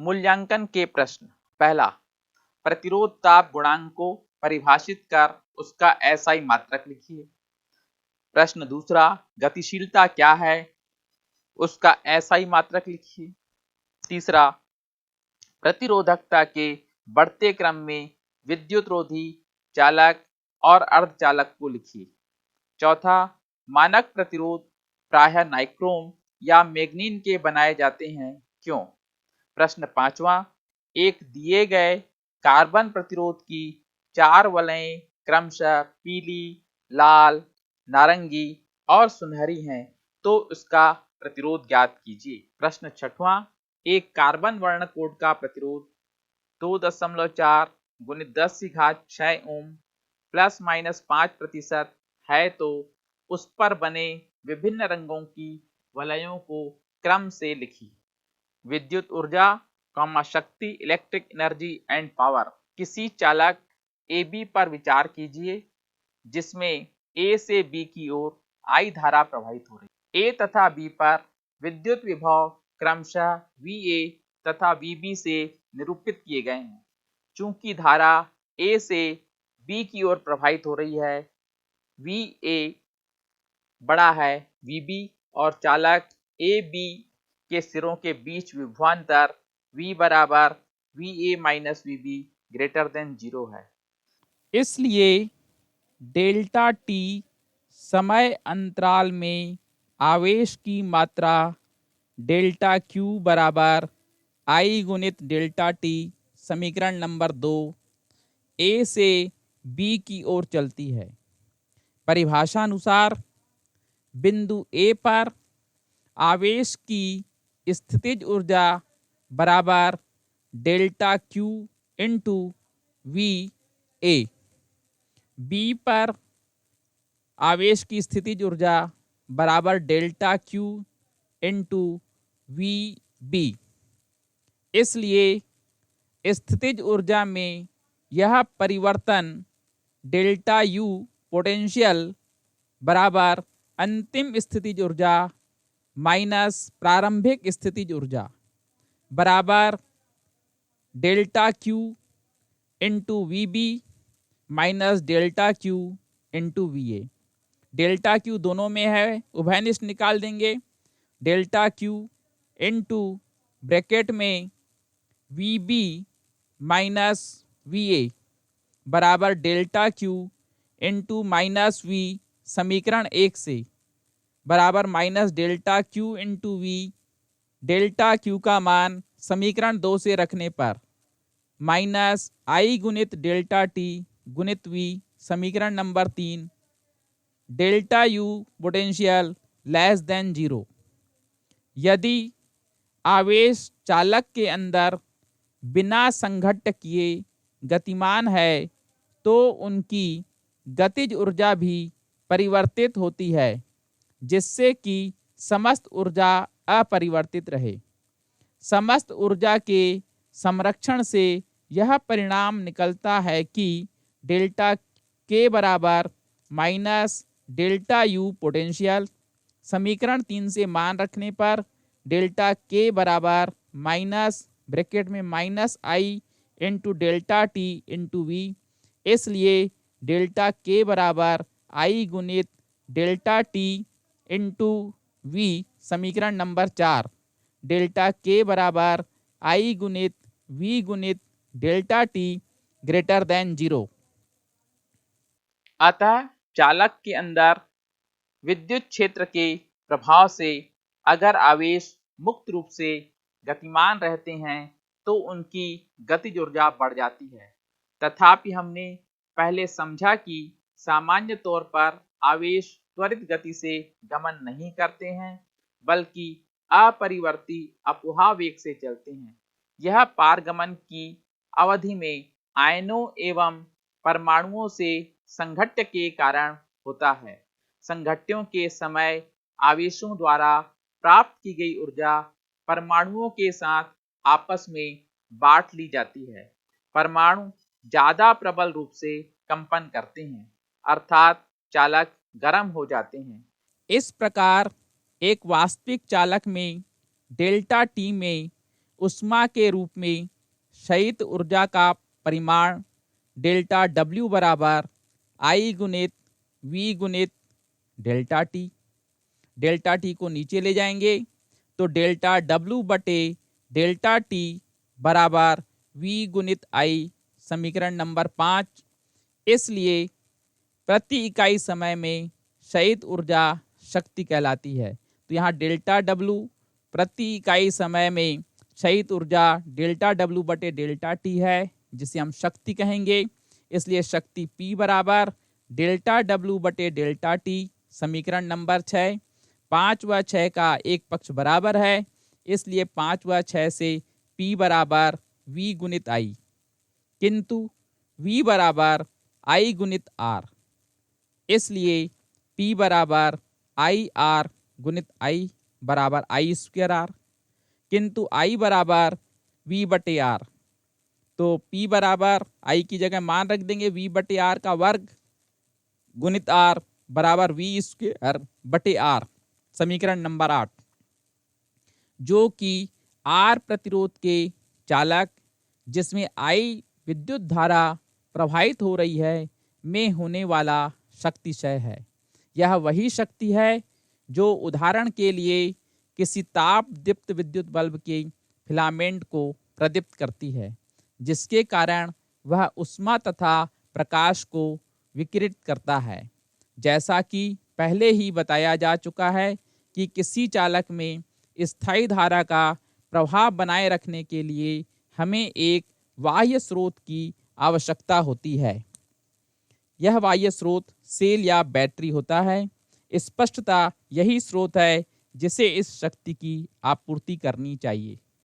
मूल्यांकन के प्रश्न। पहला, प्रतिरोध ताप गुणांक को परिभाषित कर उसका एसआई मात्रक लिखिए। प्रश्न दूसरा, गतिशीलता क्या है, उसका एसआई मात्रक लिखिए। तीसरा, प्रतिरोधकता के बढ़ते क्रम में विद्युतरोधी, चालक और अर्धचालक को लिखिए। चौथा, मानक प्रतिरोध प्रायः नाइक्रोम या मैग्नीन के बनाए जाते हैं, क्यों? प्रश्न पांचवा, एक दिए गए कार्बन प्रतिरोध की 4 वलयें क्रमशः पीली, लाल, नारंगी और सुनहरी हैं, तो उसका प्रतिरोध ज्ञात कीजिए। प्रश्न छठवां, एक कार्बन वर्ण कोड का प्रतिरोध 2.4 गुणित 10⁶ ओम प्लस माइनस 5% है, तो उस पर बने विभिन्न रंगों की वलयों को क्रम से लिखिए। विद्युत ऊर्जा, शक्ति, इलेक्ट्रिक एनर्जी एंड पावर। किसी चालक ए बी पर विचार कीजिए जिसमें ए से बी की ओर आई धारा प्रवाहित हो रही है। ए तथा बी पर विद्युत विभव क्रमशः वी ए तथा वी बी से निरूपित किए गए हैं। चूंकि धारा ए से बी की ओर प्रवाहित हो रही है, वी ए बड़ा है वी बी और चालक ए बी के सिरों के बीच विभवांतर V बराबर V A minus V B greater than 0 है। इसलिए डेल्टा टी समय अंतराल में आवेश की मात्रा डेल्टा क्यू बराबर आई गुणित डेल्टा टी, समीकरण नंबर 2, ए से बी की ओर चलती है। परिभाषा अनुसार बिंदु ए पर आवेश की स्थितिज ऊर्जा बराबर delta Q into V A. B पर आवेश की स्थितिज ऊर्जा बराबर delta Q into V B. इसलिए स्थितिज ऊर्जा में यह परिवर्तन डेल्टा यू पोटेंशियल बराबर अंतिम स्थितिज ऊर्जा माइनस प्रारंभिक स्थितिज ऊर्जा बराबर delta Q into V B minus delta Q into V A. Delta Q दोनों में है, उभयनिष्ठ निकाल देंगे। डेल्टा क्यू इंटू ब्रैकेट में V B minus V A बराबर delta Q into minus V, समीकरण 1 से बराबर minus delta Q into V. Delta Q का मान समीकरण 2 से रखने पर माइनस आई गुणित डेल्टा टी गुणित वी, समीकरण number 3, delta U potential less than 0। यदि आवेश चालक के अंदर बिना संघट्ट किए गतिमान है तो उनकी गतिज ऊर्जा भी परिवर्तित होती है, जिससे कि समस्त ऊर्जा अपरिवर्तित रहे। समस्त ऊर्जा के संरक्षण से यह परिणाम निकलता है कि डेल्टा के बराबर माइनस डेल्टा यू पोटेंशियल, समीकरण 3 से मान रखने पर डेल्टा के बराबर माइनस ब्रैकेट में minus I into delta T into V. इसलिए डेल्टा के बराबर आई गुणित डेल्टा टी इंटू वी, समीकरण नंबर 4, डेल्टा के बराबर आई गुणित वी गुणित डेल्टा टी ग्रेटर देन 0। अतः चालक के अंदर विद्युत क्षेत्र के प्रभाव से अगर आवेश मुक्त रूप से गतिमान रहते हैं तो उनकी गतिज ऊर्जा बढ़ जाती है। तथापि हमने पहले समझा कि सामान्य तौर पर आवेश त्वरित गति से गमन नहीं करते हैं, बल्कि अपरिवर्ती अपोहा वेग से चलते हैं। यह पारगमन की अवधि में आयनों एवं परमाणुओं से संघट्ट के कारण होता है। संघट्यों के समय आवेशों द्वारा प्राप्त की गई ऊर्जा परमाणुओं के साथ आपस में बांट ली जाती है। परमाणु ज्यादा प्रबल रूप से कंपन करते हैं, अर्थात चालक गर्म हो जाते हैं। इस प्रकार एक वास्तविक चालक में डेल्टा टी में उष्मा के रूप में शयित ऊर्जा का परिमाण डेल्टा डब्ल्यू बराबर आई गुणित वी गुणित डेल्टा टी। डेल्टा टी को नीचे ले जाएंगे तो डेल्टा डब्ल्यू बटे डेल्टा टी बराबर वी गुणित आई, समीकरण नंबर 5। इसलिए प्रति इकाई समय में शयित ऊर्जा शक्ति कहलाती है। तो यहाँ डेल्टा डब्ल्यू प्रति इकाई समय में शयित ऊर्जा डेल्टा डब्ल्यू बटे डेल्टा टी है, जिसे हम शक्ति कहेंगे। इसलिए शक्ति P बराबर डेल्टा डब्ल्यू बटे डेल्टा टी, समीकरण नंबर 6। 5 व 6 का एक पक्ष बराबर है, इसलिए 5 व 6 से P बराबर V गुणित I, किंतु V बराबर I गुणित R, इसलिए P बराबर आई आर गुणित I बराबर आई स्क्वायर आर, किंतु I बराबर V बटे आर। तो P बराबर I की जगह मान रख देंगे V बटे आर का वर्ग गुणित R बराबर V स्क्वायर बटे आर, समीकरण नंबर 8, जो कि R प्रतिरोध के चालक जिसमें I विद्युत धारा प्रवाहित हो रही है में होने वाला शक्ति क्षय है। यह वही शक्ति है जो उदाहरण के लिए किसी ताप दीप्त विद्युत बल्ब के फिलामेंट को प्रदीप्त करती है, जिसके कारण वह ऊष्मा तथा प्रकाश को विकिरित करता है। जैसा कि पहले ही बताया जा चुका है कि किसी चालक में स्थायी धारा का प्रवाह बनाए रखने के लिए हमें एक बाह्य स्रोत की आवश्यकता होती है। यह बाह्य स्रोत सेल या बैटरी होता है। स्पष्टता यही स्रोत है जिसे इस शक्ति की आपूर्ति करनी चाहिए।